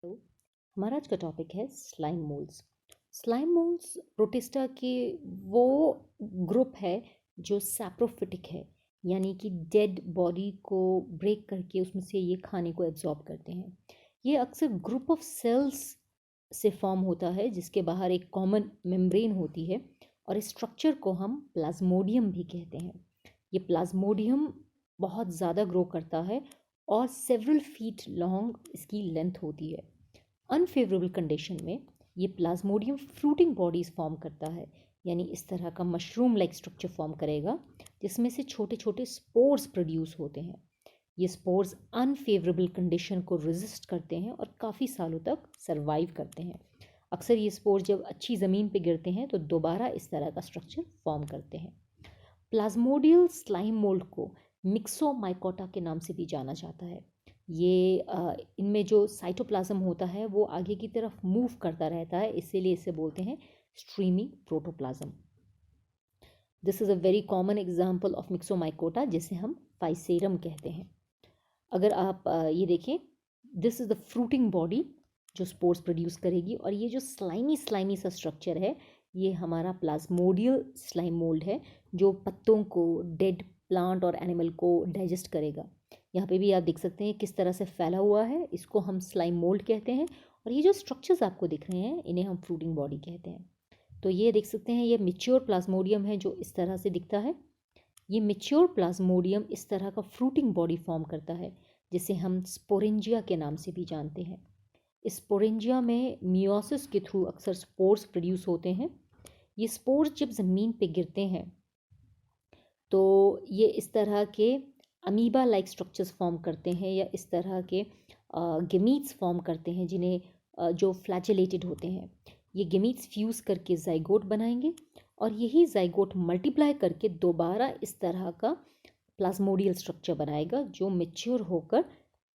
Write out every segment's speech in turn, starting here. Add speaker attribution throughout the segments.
Speaker 1: तो हमारा आज का टॉपिक है slime moulds. Slime moulds protista के वो ग्रुप है जो सैप्रोफिटिक है, यानी कि डेड बॉडी को ब्रेक करके उसमें से ये खाने को एब्जॉर्ब करते हैं। ये अक्सर ग्रुप ऑफ सेल्स से फॉर्म होता है जिसके बाहर एक कॉमन मेम्ब्रेन होती है, और इस स्ट्रक्चर को हम प्लाज्मोडियम भी कहते हैं। ये प्लाज्मोडियम बहुत ज़्यादा ग्रो करता है और सेवरल फीट लॉन्ग इसकी लेंथ होती है। अनफेवरेबल कंडीशन में ये प्लाज्मोडियम फ्रूटिंग बॉडीज फॉर्म करता है, यानी इस तरह का मशरूम लाइक स्ट्रक्चर फॉर्म करेगा जिसमें से छोटे छोटे स्पोर्स प्रोड्यूस होते हैं। ये स्पोर्स अनफेवरेबल कंडीशन को रेजिस्ट करते हैं और काफ़ी सालों तक सरवाइव करते हैं। अक्सर ये स्पोर्स जब अच्छी ज़मीन पे गिरते हैं तो दोबारा इस तरह का स्ट्रक्चर फॉर्म करते हैं। प्लाज्मोडियल स्लाइम मोल्ड को मिक्सोमाइकोटा के नाम से भी जाना जाता है। ये इनमें जो साइटोप्लाज्म होता है वो आगे की तरफ मूव करता रहता है, इसीलिए इसे बोलते हैं streaming protoplasm. This is a very common example of myxomycota, जिसे हम फाइसेरम कहते हैं। अगर आप ये देखें, this is the fruiting body जो स्पोर्स प्रोड्यूस करेगी, और ये जो स्लाइमी स्लाइमी सा स्ट्रक्चर है ये हमारा प्लाज्मोडियल स्लाइम मोल्ड है जो पत्तों को, डेड प्लांट और एनिमल को डाइजेस्ट करेगा। यहाँ पे भी आप देख सकते हैं किस तरह से फैला हुआ है, इसको हम स्लाइम मोल्ड कहते हैं। और ये जो स्ट्रक्चर्स आपको दिख रहे हैं इन्हें हम फ्रूटिंग बॉडी कहते हैं। तो ये देख सकते हैं ये मिच्योर प्लाज्मोडियम है जो इस तरह से दिखता है। ये मिच्योर प्लाज्मोडियम इस तरह का फ्रूटिंग बॉडी फॉर्म करता है जिसे हम स्पोरेंजिया के नाम से भी जानते हैं। इस स्पोरेंजिया में मियोसिस के थ्रू अक्सर स्पोर्स प्रोड्यूस होते हैं। ये स्पोर्स जब ज़मीन पे गिरते हैं तो ये इस तरह के अमीबा लाइक स्ट्रक्चर्स फॉर्म करते हैं, या इस तरह के गेमीट्स फॉर्म करते हैं जिन्हें जो फ्लैजेलेटेड होते हैं। ये गेमीट्स फ्यूज़ करके जाइगोट बनाएंगे, और यही जाइगोट मल्टीप्लाई करके दोबारा इस तरह का प्लाज्मोडियल स्ट्रक्चर बनाएगा जो मेच्योर होकर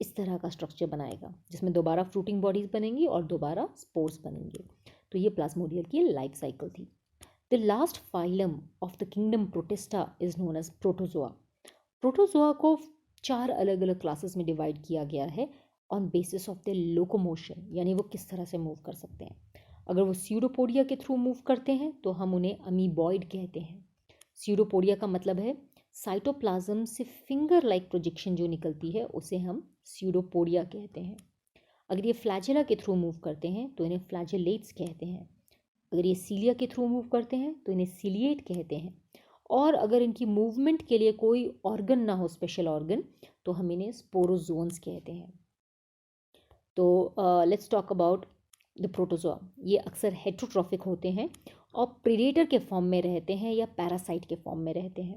Speaker 1: इस तरह का स्ट्रक्चर बनाएगा जिसमें दोबारा फ्रूटिंग बॉडीज बनेंगी और दोबारा स्पोर्स बनेंगे। तो ये प्लाज्मोडियल की लाइफ साइकिल थी। The last phylum of the kingdom protista is known as protozoa. Protozoa को 4 अलग अलग क्लासेस में डिवाइड किया गया है on basis of the locomotion, यानी वो किस तरह से मूव कर सकते हैं। अगर वो स्यूडोपोडिया के थ्रू मूव करते हैं तो हम उन्हें अमीबॉइड कहते हैं। स्यूडोपोडिया का मतलब है साइटोप्लाज्म से फिंगर लाइक प्रोजेक्शन जो निकलती है उसे हम स्यूडोपोडिया कहते हैं। अगर ये फ्लैजेला के थ्रू मूव करते हैं तो इन्हें फ्लैजेलेट्स कहते हैं। अगर ये सीलिया के थ्रू मूव करते हैं तो इन्हें सीलिएट कहते हैं। और अगर इनकी मूवमेंट के लिए कोई ऑर्गन ना हो, स्पेशल ऑर्गन, तो हम इन्हें स्पोरोजोन्स कहते हैं। तो let's talk about the protozoa. ये अक्सर हेट्रोट्रॉफिक होते हैं और प्रीडेटर के फॉर्म में रहते हैं या पैरासाइट के फॉर्म में रहते हैं।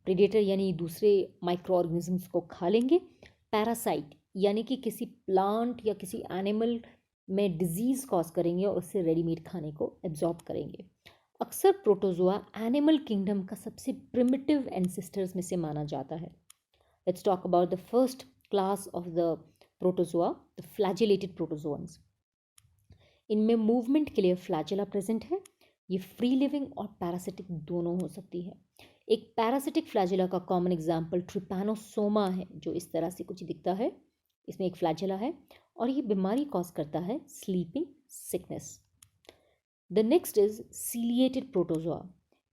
Speaker 1: प्रीडेटर यानी दूसरे माइक्रो ऑर्गेनिजम्स को खा लेंगे। पैरासाइट यानी कि किसी प्लांट या किसी एनिमल में डिजीज़ कॉज करेंगे और उससे रेडीमेड खाने को एब्जॉर्ब करेंगे। अक्सर प्रोटोजोआ एनिमल किंगडम का सबसे प्रिमिटिव एंसेस्टर्स में से माना जाता है। Let's talk about the first class of the protozoa, the flagellated protozoans. इनमें मूवमेंट के लिए फ्लैजिला प्रेजेंट है। ये फ्री लिविंग और पैरासिटिक दोनों हो सकती है। एक पैरासिटिक फ्लैजिला का कॉमन एग्जाम्पल ट्रिपैनोसोमा है जो इस तरह से कुछ दिखता है। इसमें एक फ्लैजिला है और ये बीमारी कॉज करता है sleeping sickness. The next is ciliated protozoa.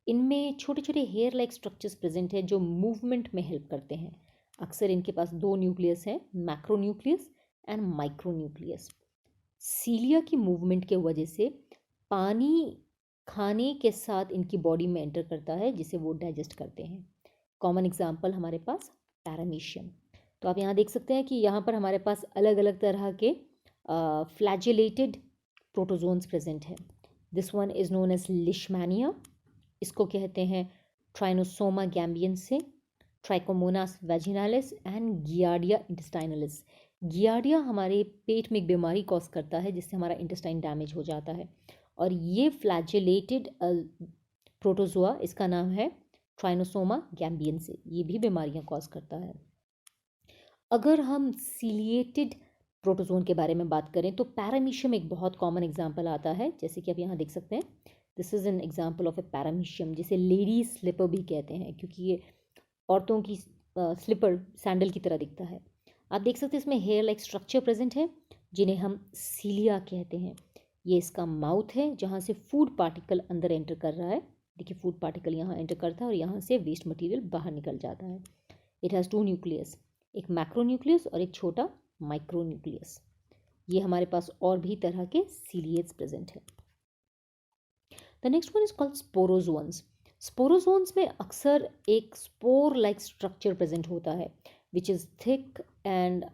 Speaker 1: इनमें छोटे छोटे हेयर लाइक स्ट्रक्चर्स प्रेजेंट है जो मूवमेंट में हेल्प करते हैं। अक्सर इनके पास 2 न्यूक्लियस हैं, मैक्रोन्यूक्लियस एंड माइक्रोन्यूक्लियस। सीलिया की मूवमेंट के वजह से पानी खाने के साथ इनकी बॉडी में एंटर करता है जिसे वो डाइजेस्ट करते हैं। कॉमन एग्जाम्पल हमारे पास पैरामीशियम। तो आप यहाँ देख सकते हैं कि यहाँ पर हमारे पास अलग अलग तरह के फ्लैजिलेटेड प्रोटोजोन्स प्रेजेंट हैं। This one is known as leishmania. इसको कहते हैं trypanosoma gambiense, trichomonas vaginalis and giardia intestinalis. Giardia हमारे पेट में एक बीमारी कॉज करता है जिससे हमारा इंटेस्टाइन डैमेज हो जाता है, और ये फ्लैजिलेटेड प्रोटोजोआ, इसका नाम है ट्राइनोसोमा गैम्बियंसे, ये भी बीमारियां कॉज करता है। अगर हम सीलिएटेड प्रोटोजोन के बारे में बात करें तो पैरामीशियम एक बहुत कॉमन एग्जाम्पल आता है, जैसे कि आप यहाँ देख सकते हैं। This is an example of A paramecium, जिसे लेडी स्लिपर भी कहते हैं क्योंकि ये औरतों की स्लीपर सैंडल की तरह दिखता है। आप देख सकते हैं इसमें हेयर लाइक स्ट्रक्चर प्रेजेंट है। जिन्हें हम सीलिया कहते हैं। ये इसका माउथ है जहाँ से फूड पार्टिकल अंदर एंटर कर रहा है। देखिए फूड पार्टिकल यहाँ एंटर करता है और यहाँ से वेस्ट मटेरियल बाहर निकल जाता है। इट हैज़ 2 न्यूक्लियस, एक मैक्रो न्यूक्लियस और एक छोटा माइक्रो न्यूक्लियस। ये हमारे पास और भी तरह के सीलिएट्स प्रेजेंट है। The next one is called sporozoans. Sporozoans में अक्सर एक स्पोर लाइक स्ट्रक्चर प्रेजेंट होता है which is thick and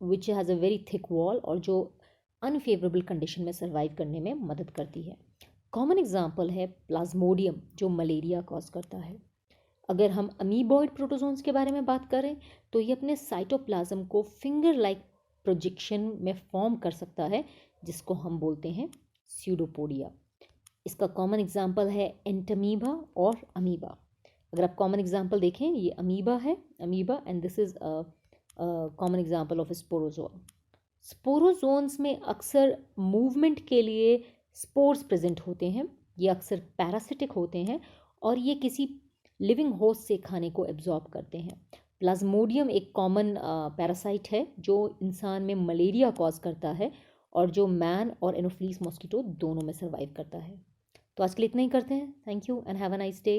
Speaker 1: which has a very thick wall, और जो अनफेवरेबल कंडीशन में सर्वाइव करने में मदद करती है। कॉमन एग्जाम्पल है प्लाज्मोडियम जो मलेरिया कॉज करता है। अगर हम अमीबॉइड प्रोटोजोन्स के बारे में बात करें तो ये अपने साइटोप्लाज्म को फिंगर लाइक प्रोजेक्शन में फॉर्म कर सकता है, जिसको हम बोलते हैं स्यूडोपोडिया। इसका कॉमन एग्जाम्पल है एंटमीबा और अमीबा। अगर आप कॉमन एग्जाम्पल देखें, ये अमीबा है, amoeba, and this is common example of sporozoan. Sporozoans में अक्सर मूवमेंट के लिए स्पोर्स प्रेजेंट होते हैं। ये अक्सर पैरासिटिक होते हैं और ये किसी लिविंग होस्ट से खाने को एब्जॉर्ब करते हैं। प्लाज्मोडियम एक कॉमन पैरासाइट है जो इंसान में मलेरिया कॉज करता है और जो मैन और एनोफ्लीस मॉस्किटो दोनों में सर्वाइव करता है। तो आज के लिए इतना ही करते हैं। Thank you and have a nice day.